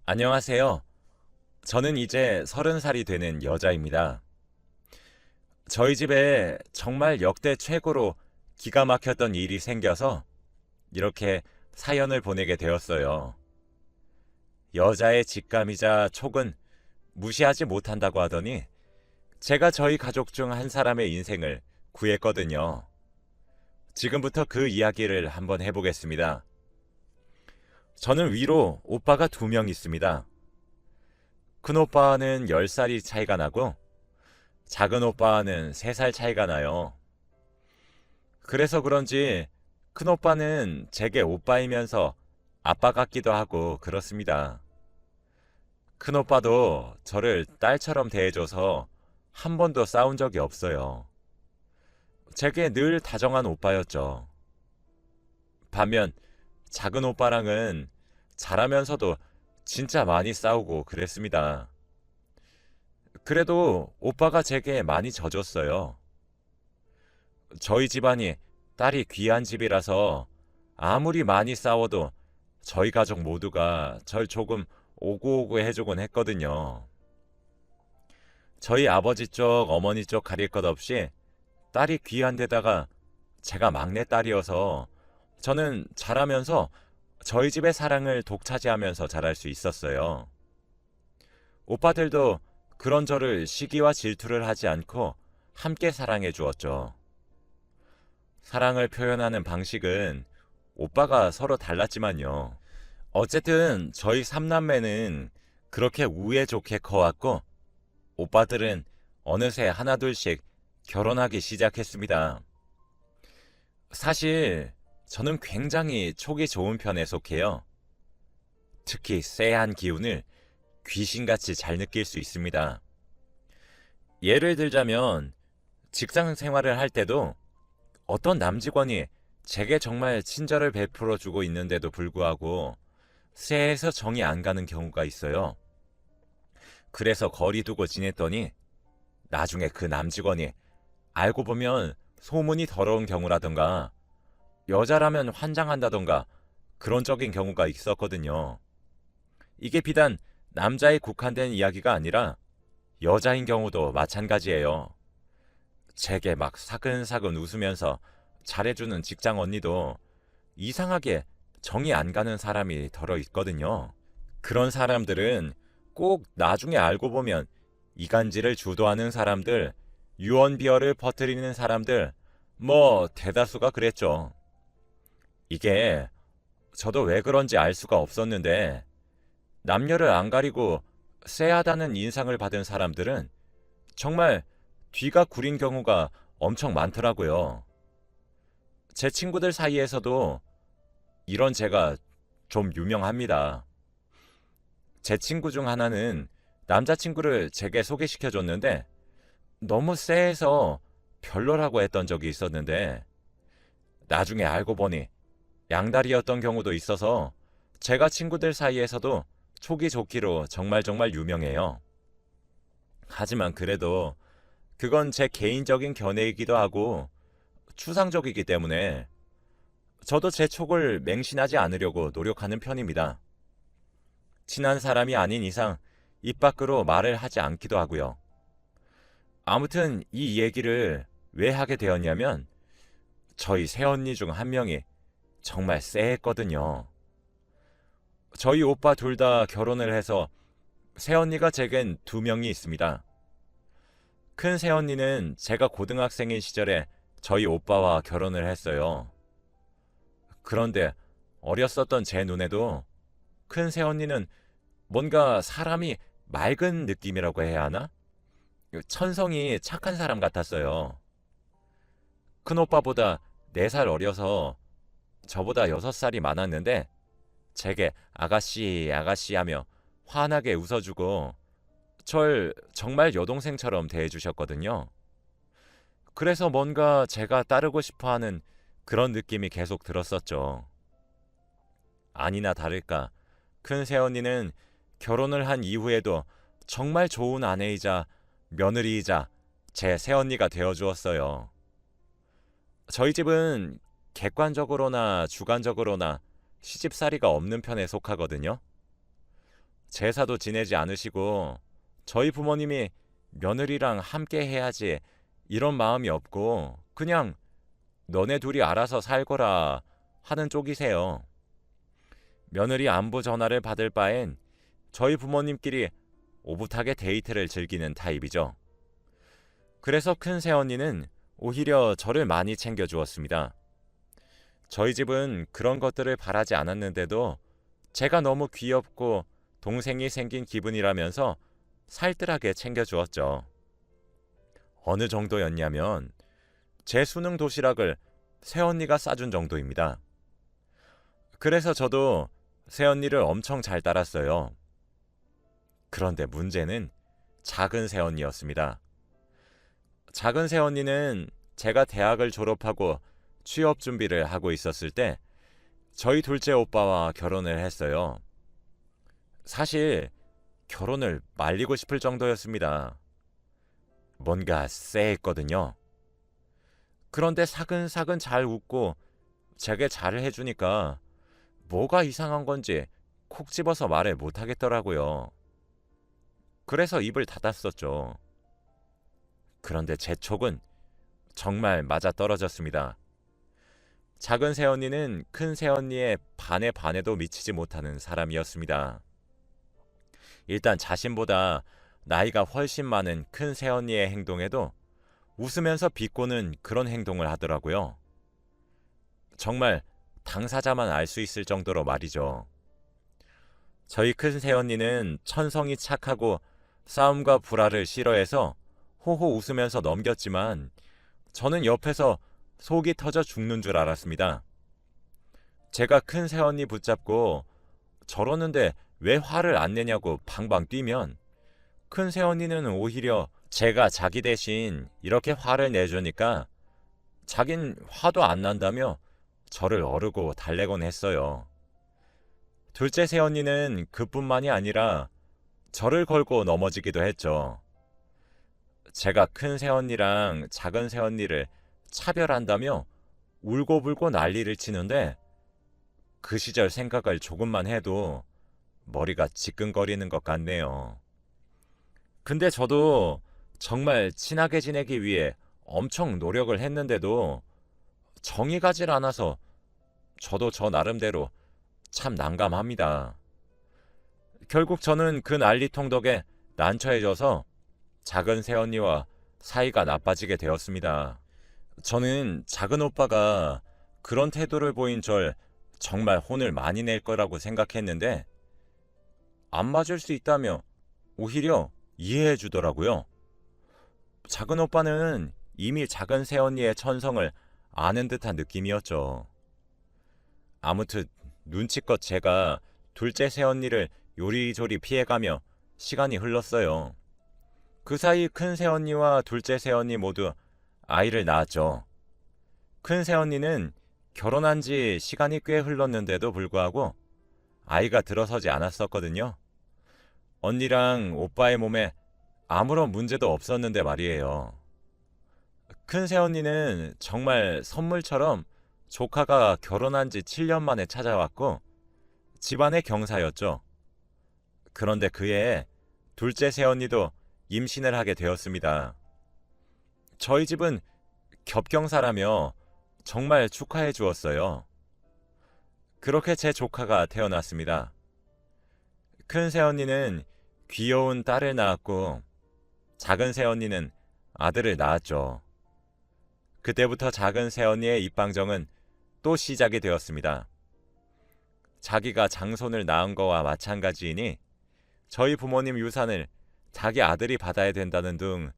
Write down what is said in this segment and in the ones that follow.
안녕하세요. 저는 이제 30살이 되는 여자입니다. 저희 집에 정말 역대 최고로 기가 막혔던 일이 생겨서 이렇게 사연을 보내게 되었어요. 여자의 직감이자 촉은 무시하지 못한다고 하더니 제가 저희 가족 중 한 사람의 인생을 구했거든요. 지금부터 그 이야기를 한번 해보겠습니다. 저는 위로 오빠가 2명 있습니다. 큰 오빠는 10살이 차이가 나고 작은 오빠는 3살 차이가 나요. 그래서 그런지 큰 오빠는 제게 오빠이면서 아빠 같기도 하고 그렇습니다. 큰 오빠도 저를 딸처럼 대해줘서 한 번도 싸운 적이 없어요. 제게 늘 다정한 오빠였죠. 반면 작은 오빠랑은 잘하면서도 진짜 많이 싸우고 그랬습니다. 그래도 오빠가 제게 많이 져줬어요. 저희 집안이 딸이 귀한 집이라서 아무리 많이 싸워도 저희 가족 모두가 절 조금 오구오구 해주곤 했거든요. 저희 아버지 쪽, 어머니 쪽 가릴 것 없이 딸이 귀한 데다가 제가 막내 딸이어서 저는 자라면서 저희 집의 사랑을 독차지하면서 자랄 수 있었어요. 오빠들도 그런 저를 시기와 질투를 하지 않고 함께 사랑해 주었죠. 사랑을 표현하는 방식은 오빠가 서로 달랐지만요. 어쨌든 저희 삼남매는 그렇게 우애 좋게 커왔고 오빠들은 어느새 하나둘씩 결혼하기 시작했습니다. 사실 저는 굉장히 촉이 좋은 편에 속해요. 특히 쎄한 기운을 귀신같이 잘 느낄 수 있습니다. 예를 들자면 직장 생활을 할 때도 어떤 남직원이 제게 정말 친절을 베풀어 주고 있는데도 불구하고 쎄해서 정이 안 가는 경우가 있어요. 그래서 거리 두고 지냈더니 나중에 그 남직원이 알고 보면 소문이 더러운 경우라던가 여자라면 환장한다던가 그런 적인 경우가 있었거든요. 이게 비단 남자에 국한된 이야기가 아니라 여자인 경우도 마찬가지예요. 제게 막 사근사근 웃으면서 잘해주는 직장 언니도 이상하게 정이 안 가는 사람이 덜어 있거든요. 그런 사람들은 꼭 나중에 알고 보면 이간질을 주도하는 사람들, 유언비어를 퍼뜨리는 사람들, 뭐 대다수가 그랬죠. 이게 저도 왜 그런지 알 수가 없었는데 남녀를 안 가리고 쎄하다는 인상을 받은 사람들은 정말 뒤가 구린 경우가 엄청 많더라고요. 제 친구들 사이에서도 이런 제가 좀 유명합니다. 제 친구 중 하나는 남자친구를 제게 소개시켜줬는데 너무 쎄해서 별로라고 했던 적이 있었는데 나중에 알고 보니 양다리였던 경우도 있어서 제가 친구들 사이에서도 촉이 좋기로 정말 유명해요. 하지만 그래도 그건 제 개인적인 견해이기도 하고 추상적이기 때문에 저도 제 촉을 맹신하지 않으려고 노력하는 편입니다. 친한 사람이 아닌 이상 입 밖으로 말을 하지 않기도 하고요. 아무튼 이 얘기를 왜 하게 되었냐면 저희 새언니 중 한 명이 정말 쎄했거든요. 저희 오빠 둘 다 결혼을 해서 새언니가 제겐 2명이 있습니다. 큰 새언니는 제가 고등학생인 시절에 저희 오빠와 결혼을 했어요. 그런데 어렸었던 제 눈에도 큰 새언니는 뭔가 사람이 맑은 느낌이라고 해야 하나? 천성이 착한 사람 같았어요. 큰 오빠보다 4살 어려서 저보다 6살이 많았는데 제게 아가씨 아가씨 하며 환하게 웃어주고 절 정말 여동생처럼 대해주셨거든요. 그래서 뭔가 제가 따르고 싶어하는 그런 느낌이 계속 들었었죠. 아니나 다를까 큰 새언니는 결혼을 한 이후에도 정말 좋은 아내이자 며느리이자 제 새언니가 되어주었어요. 저희 집은 객관적으로나 주관적으로나 시집살이가 없는 편에 속하거든요. 제사도 지내지 않으시고 저희 부모님이 며느리랑 함께 해야지 이런 마음이 없고 그냥 너네 둘이 알아서 살거라 하는 쪽이세요. 며느리 안부 전화를 받을 바엔 저희 부모님끼리 오붓하게 데이트를 즐기는 타입이죠. 그래서 큰 새언니는 오히려 저를 많이 챙겨주었습니다. 저희 집은 그런 것들을 바라지 않았는데도 제가 너무 귀엽고 동생이 생긴 기분이라면서 살뜰하게 챙겨주었죠. 어느 정도였냐면 제 수능 도시락을 새언니가 싸준 정도입니다. 그래서 저도 새언니를 엄청 잘 따랐어요. 그런데 문제는 작은 새언니였습니다. 작은 새언니는 제가 대학을 졸업하고 취업 준비를 하고 있었을 때 저희 둘째 오빠와 결혼을 했어요. 사실 결혼을 말리고 싶을 정도였습니다. 뭔가 쎄했거든요. 그런데 사근사근 잘 웃고 제게 잘을 해주니까 뭐가 이상한 건지 콕 집어서 말을 못하겠더라고요. 그래서 입을 닫았었죠. 그런데 제 촉은 정말 맞아떨어졌습니다. 작은 새언니는 큰 새언니의 반의 반에도 미치지 못하는 사람이었습니다. 일단 자신보다 나이가 훨씬 많은 큰 새언니의 행동에도 웃으면서 비꼬는 그런 행동을 하더라고요. 정말 당사자만 알 수 있을 정도로 말이죠. 저희 큰 새언니는 천성이 착하고 싸움과 불화를 싫어해서 호호 웃으면서 넘겼지만 저는 옆에서 속이 터져 죽는 줄 알았습니다. 제가 큰 새언니 붙잡고 저러는데 왜 화를 안 내냐고 방방 뛰면 큰 새언니는 오히려 제가 자기 대신 이렇게 화를 내주니까 자긴 화도 안 난다며 저를 어르고 달래곤 했어요. 둘째 새언니는 그뿐만이 아니라 저를 걸고 넘어지기도 했죠. 제가 큰 새언니랑 작은 새언니를 차별한다며 울고불고 난리를 치는데 그 시절 생각을 조금만 해도 머리가 지끈거리는 것 같네요. 근데 저도 정말 친하게 지내기 위해 엄청 노력을 했는데도 정이 가질 않아서 저도 저 나름대로 참 난감합니다. 결국 저는 그 난리통 덕에 난처해져서 작은 새언니와 사이가 나빠지게 되었습니다. 저는 작은 오빠가 그런 태도를 보인 절 정말 혼을 많이 낼 거라고 생각했는데 안 맞을 수 있다며 오히려 이해해 주더라고요. 작은 오빠는 이미 작은 새언니의 천성을 아는 듯한 느낌이었죠. 아무튼 눈치껏 제가 둘째 새언니를 요리조리 피해가며 시간이 흘렀어요. 그 사이 큰 새언니와 둘째 새언니 모두 아이를 낳았죠. 큰 새언니는 결혼한 지 시간이 꽤 흘렀는데도 불구하고 아이가 들어서지 않았었거든요. 언니랑 오빠의 몸에 아무런 문제도 없었는데 말이에요. 큰 새언니는 정말 선물처럼 조카가 결혼한 지 7년 만에 찾아왔고 집안의 경사였죠. 그런데 그해 둘째 새언니도 임신을 하게 되었습니다. 저희 집은 겹경사라며 정말 축하해 주었어요. 그렇게 제 조카가 태어났습니다. 큰 새언니는 귀여운 딸을 낳았고 작은 새언니는 아들을 낳았죠. 그때부터 작은 새언니의 입방정은 또 시작이 되었습니다. 자기가 장손을 낳은 거와 마찬가지이니 저희 부모님 유산을 자기 아들이 받아야 된다는 등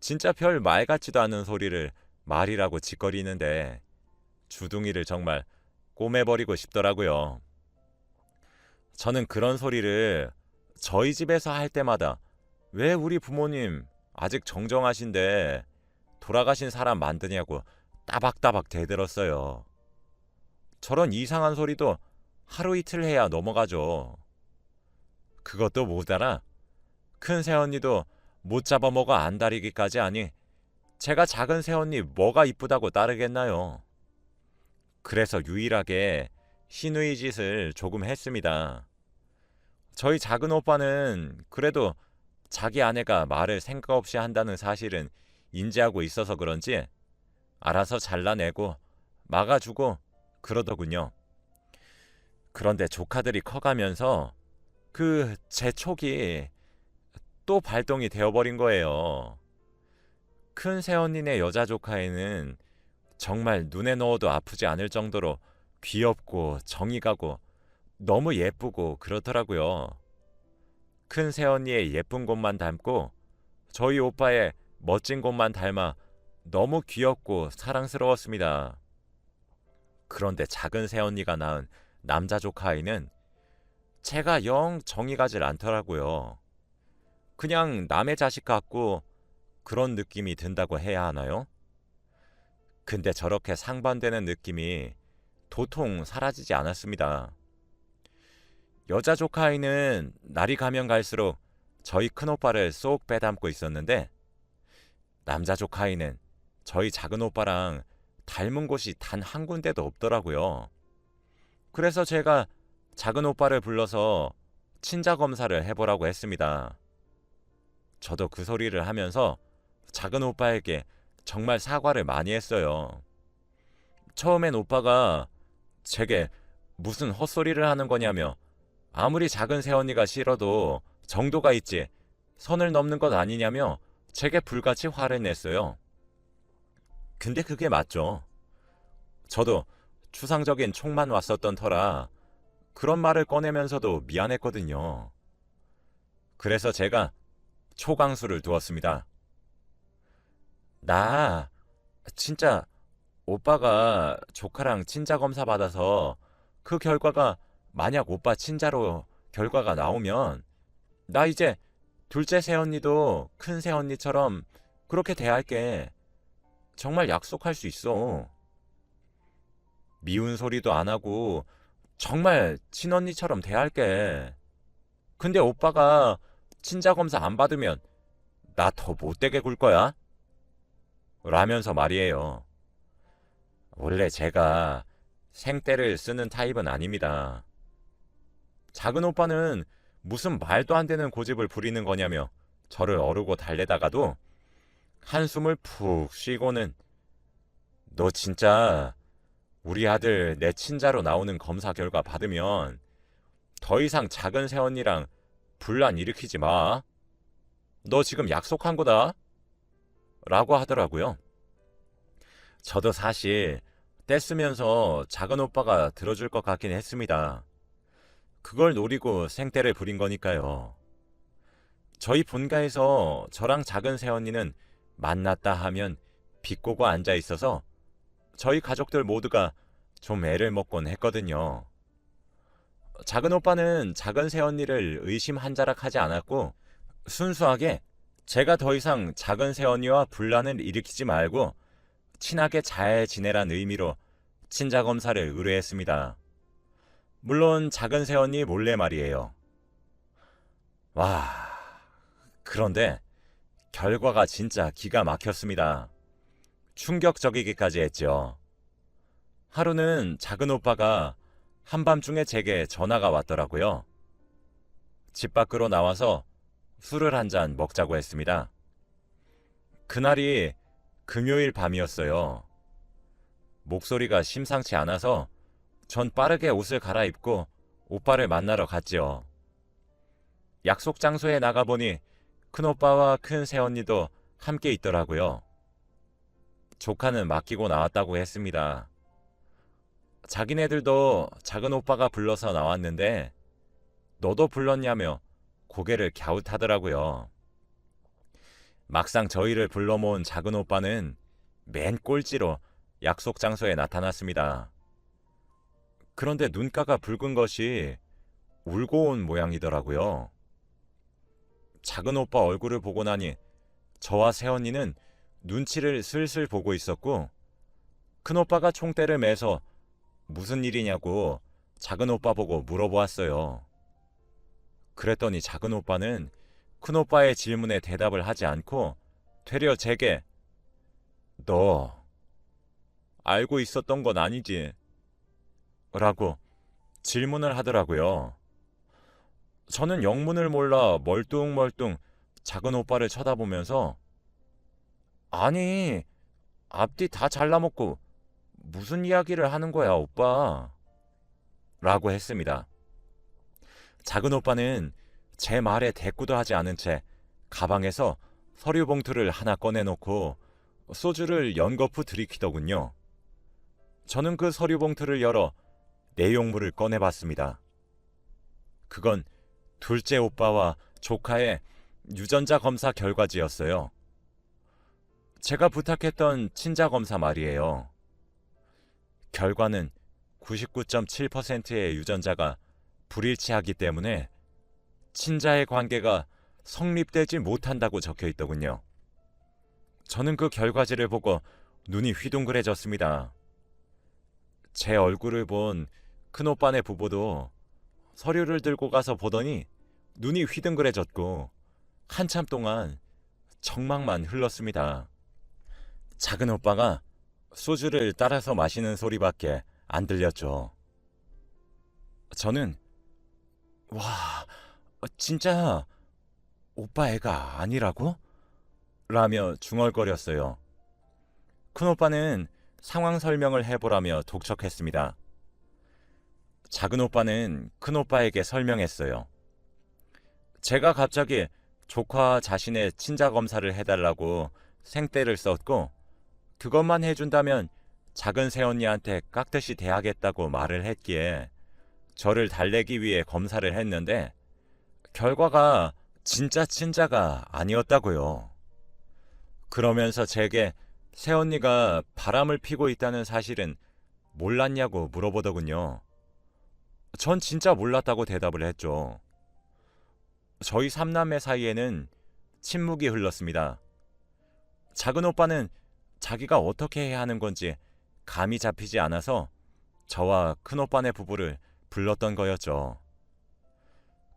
진짜 별 말 같지도 않은 소리를 말이라고 짓거리는데 주둥이를 정말 꼬매버리고 싶더라고요. 저는 그런 소리를 저희 집에서 할 때마다 왜 우리 부모님 아직 정정하신데 돌아가신 사람 만드냐고 따박따박 대들었어요. 저런 이상한 소리도 하루 이틀 해야 넘어가죠. 그것도 모자라 큰 새언니도 못 잡아먹어 안달이기까지 하니 제가 작은 새언니 뭐가 이쁘다고 따르겠나요. 그래서 유일하게 시누이 짓을 조금 했습니다. 저희 작은 오빠는 그래도 자기 아내가 말을 생각 없이 한다는 사실은 인지하고 있어서 그런지 알아서 잘라내고 막아주고 그러더군요. 그런데 조카들이 커가면서 그 제 촉이 또 발동이 되어버린 거예요. 큰 새언니네 여자 조카에는 정말 눈에 넣어도 아프지 않을 정도로 귀엽고 정이 가고 너무 예쁘고 그렇더라고요. 큰 새언니의 예쁜 곳만 닮고 저희 오빠의 멋진 곳만 닮아 너무 귀엽고 사랑스러웠습니다. 그런데 작은 새언니가 낳은 남자 조카 아이는 제가 영 정이 가질 않더라고요. 그냥 남의 자식 같고 그런 느낌이 든다고 해야 하나요? 근데 저렇게 상반되는 느낌이 도통 사라지지 않았습니다. 여자 조카 아이는 날이 가면 갈수록 저희 큰오빠를 쏙 빼닮고 있었는데 남자 조카 아이는 저희 작은 오빠랑 닮은 곳이 단 한 군데도 없더라고요. 그래서 제가 작은 오빠를 불러서 친자 검사를 해보라고 했습니다. 저도 그 소리를 하면서 작은 오빠에게 정말 사과를 많이 했어요. 처음엔 오빠가 제게 무슨 헛소리를 하는 거냐며 아무리 작은 새언니가 싫어도 정도가 있지 선을 넘는 것 아니냐며 제게 불같이 화를 냈어요. 근데 그게 맞죠. 저도 추상적인 촉만 왔었던 터라 그런 말을 꺼내면서도 미안했거든요. 그래서 제가 초강수를 두었습니다. 나 진짜 오빠가 조카랑 친자 검사 받아서 그 결과가 만약 오빠 친자로 결과가 나오면 나 이제 둘째 새언니도 큰 새언니처럼 그렇게 대할게. 정말 약속할 수 있어. 미운 소리도 안 하고 정말 친언니처럼 대할게. 근데 오빠가 친자 검사 안 받으면 나 더 못되게 굴 거야? 라면서 말이에요. 원래 제가 생떼를 쓰는 타입은 아닙니다. 작은 오빠는 무슨 말도 안 되는 고집을 부리는 거냐며 저를 어르고 달래다가도 한숨을 푹 쉬고는 너 진짜 우리 아들 내 친자로 나오는 검사 결과 받으면 더 이상 작은 새언니랑 분란 일으키지 마. 너 지금 약속한 거다. 라고 하더라고요. 저도 사실 떼쓰면서 작은 오빠가 들어줄 것 같긴 했습니다. 그걸 노리고 생떼를 부린 거니까요. 저희 본가에서 저랑 작은 새언니는 만났다 하면 비꼬고 앉아 있어서 저희 가족들 모두가 좀 애를 먹곤 했거든요. 작은 오빠는 작은 새언니를 의심 한 자락 하지 않았고 순수하게 제가 더 이상 작은 새언니와 분란을 일으키지 말고 친하게 잘 지내란 의미로 친자 검사를 의뢰했습니다. 물론 작은 새언니 몰래 말이에요. 와, 그런데 결과가 진짜 기가 막혔습니다. 충격적이기까지 했죠. 하루는 작은 오빠가 한밤중에 제게 전화가 왔더라고요. 집 밖으로 나와서 술을 한 잔 먹자고 했습니다. 그날이 금요일 밤이었어요. 목소리가 심상치 않아서 전 빠르게 옷을 갈아입고 오빠를 만나러 갔지요. 약속 장소에 나가보니 큰오빠와 큰 새언니도 함께 있더라고요. 조카는 맡기고 나왔다고 했습니다. 자기네들도 작은 오빠가 불러서 나왔는데 너도 불렀냐며 고개를 갸웃하더라고요. 막상 저희를 불러 모은 작은 오빠는 맨 꼴찌로 약속 장소에 나타났습니다. 그런데 눈가가 붉은 것이 울고 온 모양이더라고요. 작은 오빠 얼굴을 보고 나니 저와 새언니는 눈치를 슬슬 보고 있었고 큰오빠가 총대를 매서 무슨 일이냐고 작은 오빠 보고 물어보았어요. 그랬더니 작은 오빠는 큰오빠의 질문에 대답을 하지 않고 되려 제게 너 알고 있었던 건 아니지? 라고 질문을 하더라고요. 저는 영문을 몰라 멀뚱멀뚱 작은 오빠를 쳐다보면서 아니, 앞뒤 다 잘라먹고 무슨 이야기를 하는 거야, 오빠? 라고 했습니다. 작은 오빠는 제 말에 대꾸도 하지 않은 채 가방에서 서류 봉투를 하나 꺼내놓고 소주를 연거푸 들이키더군요. 저는 그 서류 봉투를 열어 내용물을 꺼내봤습니다. 그건 둘째 오빠와 조카의 유전자 검사 결과지였어요. 제가 부탁했던 친자 검사 말이에요. 결과는 99.7%의 유전자가 불일치하기 때문에 친자의 관계가 성립되지 못한다고 적혀 있더군요. 저는 그 결과지를 보고 눈이 휘둥그레졌습니다. 제 얼굴을 본 큰오빠네 부부도 서류를 들고 가서 보더니 눈이 휘둥그레졌고 한참 동안 정막만 흘렀습니다. 작은 오빠가 소주를 따라서 마시는 소리밖에 안 들렸죠. 저는 와, 진짜 오빠 애가 아니라고? 라며 중얼거렸어요. 큰오빠는 상황 설명을 해보라며 독촉했습니다. 작은 오빠는 큰오빠에게 설명했어요. 제가 갑자기 조카 자신의 친자 검사를 해달라고 생떼를 썼고 그것만 해준다면 작은 새언니한테 깍듯이 대하겠다고 말을 했기에 저를 달래기 위해 검사를 했는데 결과가 진짜 친자가 아니었다고요. 그러면서 제게 새언니가 바람을 피고 있다는 사실은 몰랐냐고 물어보더군요. 전 진짜 몰랐다고 대답을 했죠. 저희 삼남매 사이에는 침묵이 흘렀습니다. 작은 오빠는 자기가 어떻게 해야 하는 건지 감이 잡히지 않아서 저와 큰오빠네 부부를 불렀던 거였죠.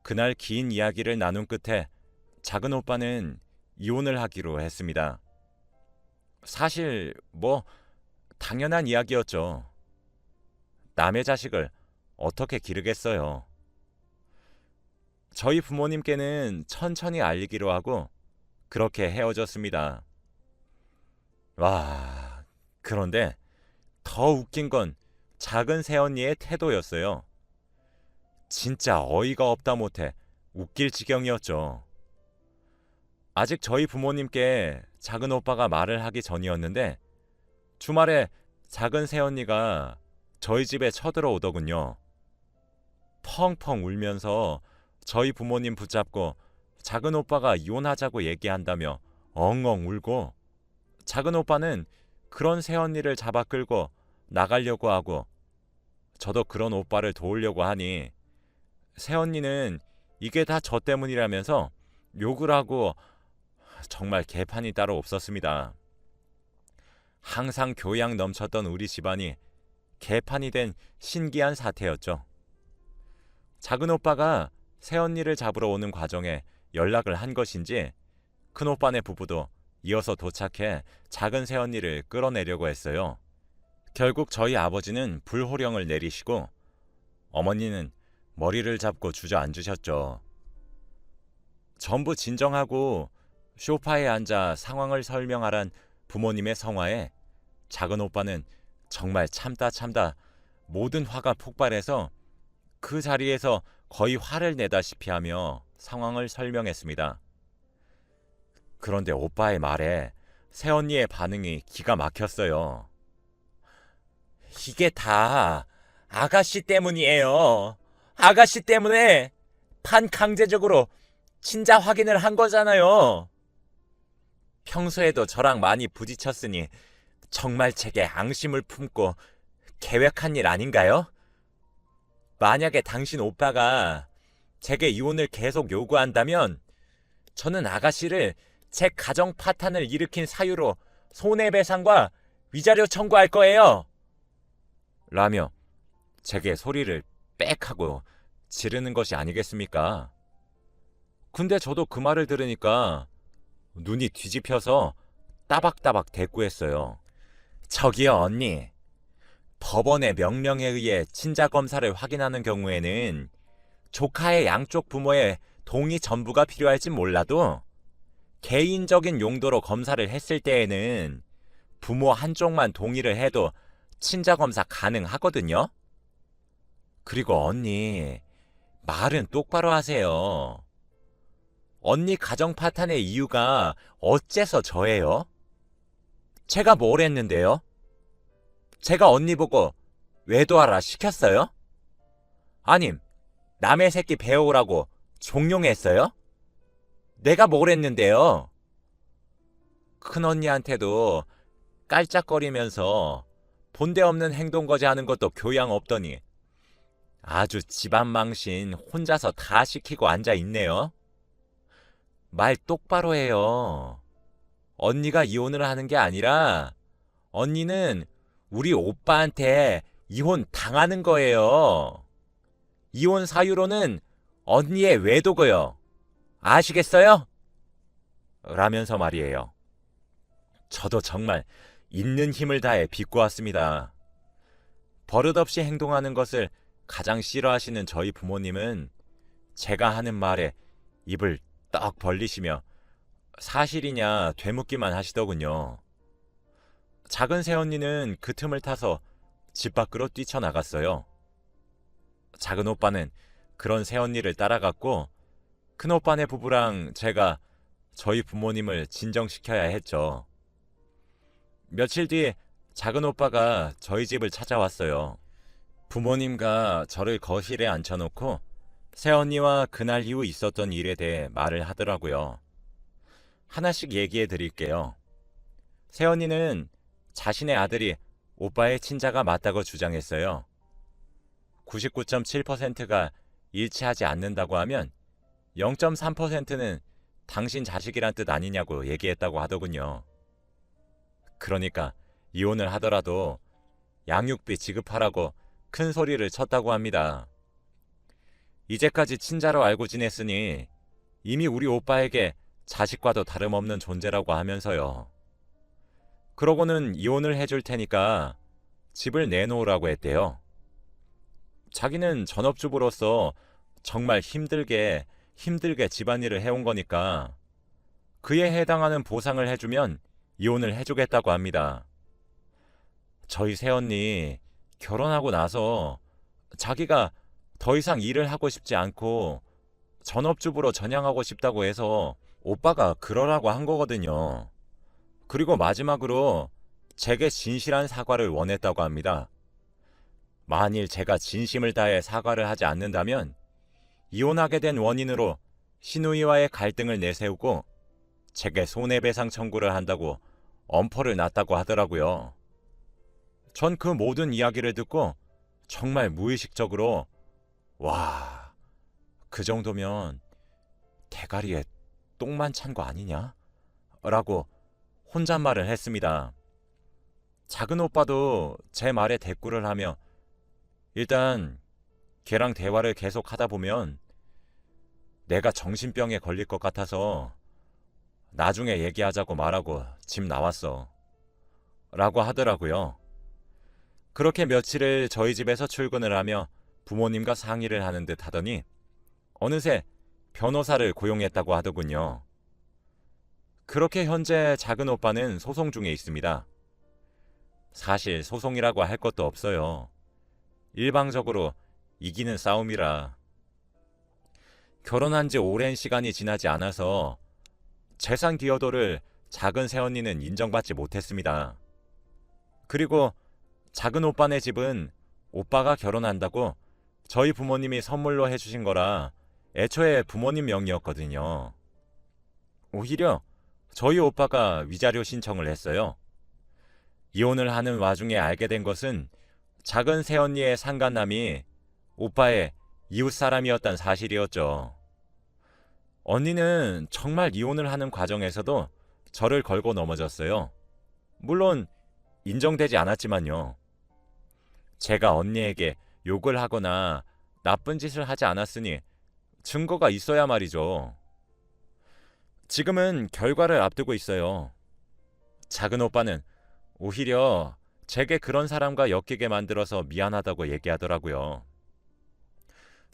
그날 긴 이야기를 나눈 끝에 작은 오빠는 이혼을 하기로 했습니다. 사실 당연한 이야기였죠. 남의 자식을 어떻게 기르겠어요. 저희 부모님께는 천천히 알리기로 하고 그렇게 헤어졌습니다. 와, 그런데 더 웃긴 건 작은 새언니의 태도였어요. 진짜 어이가 없다 못해 웃길 지경이었죠. 아직 저희 부모님께 작은 오빠가 말을 하기 전이었는데 주말에 작은 새언니가 저희 집에 쳐들어오더군요. 펑펑 울면서 저희 부모님 붙잡고 작은 오빠가 이혼하자고 얘기한다며 엉엉 울고 작은 오빠는 그런 새언니를 잡아 끌고 나가려고 하고 저도 그런 오빠를 도우려고 하니 새언니는 이게 다 저 때문이라면서 욕을 하고 정말 개판이 따로 없었습니다. 항상 교양 넘쳤던 우리 집안이 개판이 된 신기한 사태였죠. 작은 오빠가 새언니를 잡으러 오는 과정에 연락을 한 것인지 큰오빠네 부부도 이어서 도착해 작은 새언니를 끌어내려고 했어요. 결국 저희 아버지는 불호령을 내리시고 어머니는 머리를 잡고 주저앉으셨죠. 전부 진정하고 소파에 앉아 상황을 설명하란 부모님의 성화에 작은 오빠는 정말 참다 모든 화가 폭발해서 그 자리에서 거의 화를 내다시피 하며 상황을 설명했습니다. 그런데 오빠의 말에 새언니의 반응이 기가 막혔어요. 이게 다 아가씨 때문이에요. 아가씨 때문에 반강제적으로 친자 확인을 한 거잖아요. 평소에도 저랑 많이 부딪혔으니 정말 제게 앙심을 품고 계획한 일 아닌가요? 만약에 당신 오빠가 제게 이혼을 계속 요구한다면 저는 아가씨를 제 가정 파탄을 일으킨 사유로 손해배상과 위자료 청구할 거예요. 라며 제게 소리를 빽 하고 지르는 것이 아니겠습니까? 근데 저도 그 말을 들으니까 눈이 뒤집혀서 따박따박 대꾸했어요. 저기요 언니, 법원의 명령에 의해 친자 검사를 확인하는 경우에는 조카의 양쪽 부모의 동의 전부가 필요할진 몰라도 개인적인 용도로 검사를 했을 때에는 부모 한쪽만 동의를 해도 친자 검사 가능하거든요. 그리고 언니, 말은 똑바로 하세요. 언니 가정 파탄의 이유가 어째서 저예요? 제가 뭘 했는데요? 제가 언니 보고 외도하라 시켰어요? 아님, 남의 새끼 배우라고 종용했어요? 내가 뭘 했는데요? 큰언니한테도 깔짝거리면서 본데 없는 행동거지 하는 것도 교양 없더니 아주 집안 망신 혼자서 다 시키고 앉아있네요. 말 똑바로 해요. 언니가 이혼을 하는 게 아니라 언니는 우리 오빠한테 이혼 당하는 거예요. 이혼 사유로는 언니의 외도고요. 아시겠어요? 라면서 말이에요. 저도 정말 있는 힘을 다해 비꼬았습니다. 버릇없이 행동하는 것을 가장 싫어하시는 저희 부모님은 제가 하는 말에 입을 떡 벌리시며 사실이냐 되묻기만 하시더군요. 작은 새언니는 그 틈을 타서 집 밖으로 뛰쳐나갔어요. 작은 오빠는 그런 새언니를 따라갔고 큰오빠네 부부랑 제가 저희 부모님을 진정시켜야 했죠. 며칠 뒤 작은 오빠가 저희 집을 찾아왔어요. 부모님과 저를 거실에 앉혀놓고 새언니와 그날 이후 있었던 일에 대해 말을 하더라고요. 하나씩 얘기해 드릴게요. 새언니는 자신의 아들이 오빠의 친자가 맞다고 주장했어요. 99.7%가 일치하지 않는다고 하면 0.3%는 당신 자식이란 뜻 아니냐고 얘기했다고 하더군요. 그러니까 이혼을 하더라도 양육비 지급하라고 큰 소리를 쳤다고 합니다. 이제까지 친자로 알고 지냈으니 이미 우리 오빠에게 자식과도 다름없는 존재라고 하면서요. 그러고는 이혼을 해줄 테니까 집을 내놓으라고 했대요. 자기는 전업주부로서 정말 힘들게 집안일을 해온 거니까 그에 해당하는 보상을 해주면 이혼을 해주겠다고 합니다. 저희 새언니 결혼하고 나서 자기가 더 이상 일을 하고 싶지 않고 전업주부로 전향하고 싶다고 해서 오빠가 그러라고 한 거거든요. 그리고 마지막으로 제게 진실한 사과를 원했다고 합니다. 만일 제가 진심을 다해 사과를 하지 않는다면 이혼하게 된 원인으로 시누이와의 갈등을 내세우고 제게 손해배상 청구를 한다고 엄포를 놨다고 하더라고요. 전 그 모든 이야기를 듣고 정말 무의식적으로 와, 그 정도면 대가리에 똥만 찬 거 아니냐? 라고 혼잣말을 했습니다. 작은 오빠도 제 말에 대꾸를 하며 일단 걔랑 대화를 계속 하다 보면 내가 정신병에 걸릴 것 같아서 나중에 얘기하자고 말하고 집 나왔어. 라고 하더라고요. 그렇게 며칠을 저희 집에서 출근을 하며 부모님과 상의를 하는 듯 하더니 어느새 변호사를 고용했다고 하더군요. 그렇게 현재 작은 오빠는 소송 중에 있습니다. 사실 소송이라고 할 것도 없어요. 일방적으로 이기는 싸움이라. 결혼한 지 오랜 시간이 지나지 않아서 재산 기여도를 작은 새언니는 인정받지 못했습니다. 그리고 작은 오빠네 집은 오빠가 결혼한다고 저희 부모님이 선물로 해주신 거라 애초에 부모님 명의였거든요. 오히려 저희 오빠가 위자료 신청을 했어요. 이혼을 하는 와중에 알게 된 것은 작은 새언니의 상간남이 오빠의 이웃 사람이었단 사실이었죠. 언니는 정말 이혼을 하는 과정에서도 저를 걸고 넘어졌어요. 물론 인정되지 않았지만요. 제가 언니에게 욕을 하거나 나쁜 짓을 하지 않았으니 증거가 있어야 말이죠. 지금은 결과를 앞두고 있어요. 작은 오빠는 오히려 제게 그런 사람과 엮이게 만들어서 미안하다고 얘기하더라고요.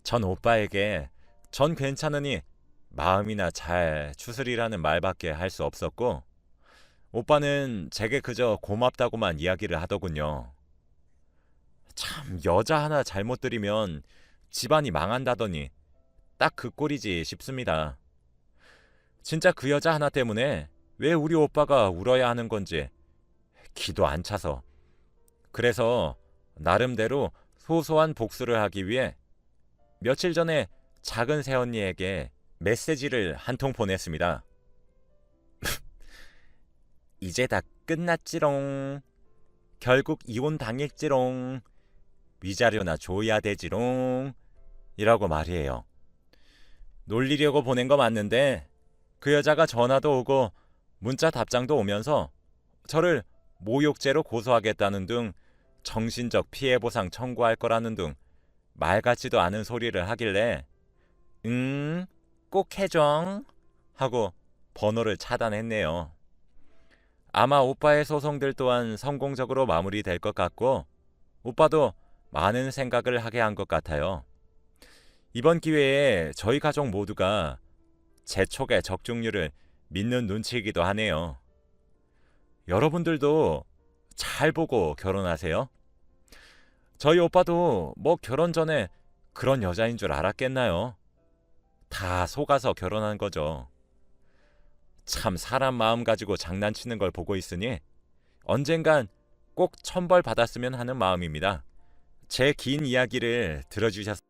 전 오빠에게 전 괜찮으니 마음이나 잘 추스리라는 말밖에 할 수 없었고 오빠는 제게 그저 고맙다고만 이야기를 하더군요. 참 여자 하나 잘못 들이면 집안이 망한다더니 딱 그 꼴이지 싶습니다. 진짜 그 여자 하나 때문에 왜 우리 오빠가 울어야 하는 건지 기도 안 차서. 그래서 나름대로 소소한 복수를 하기 위해 며칠 전에 작은 새언니에게 메시지를 한 통 보냈습니다. 이제 다 끝났지롱. 결국 이혼 당했지롱. 위자료나 줘야 되지롱. 이라고 말이에요. 놀리려고 보낸 거 맞는데 그 여자가 전화도 오고 문자 답장도 오면서 저를 모욕죄로 고소하겠다는 등 정신적 피해보상 청구할 거라는 등 말 같지도 않은 소리를 하길래 꼭 해줘 하고 번호를 차단했네요. 아마 오빠의 소송들 또한 성공적으로 마무리될 것 같고 오빠도 많은 생각을 하게 한 것 같아요. 이번 기회에 저희 가족 모두가 재촉의 적중률을 믿는 눈치이기도 하네요. 여러분들도 잘 보고 결혼하세요. 저희 오빠도 뭐 결혼 전에 그런 여자인 줄 알았겠나요? 다 속아서 결혼한 거죠. 참 사람 마음 가지고 장난치는 걸 보고 있으니 언젠간 꼭 천벌 받았으면 하는 마음입니다. 제 긴 이야기를 들어주셔서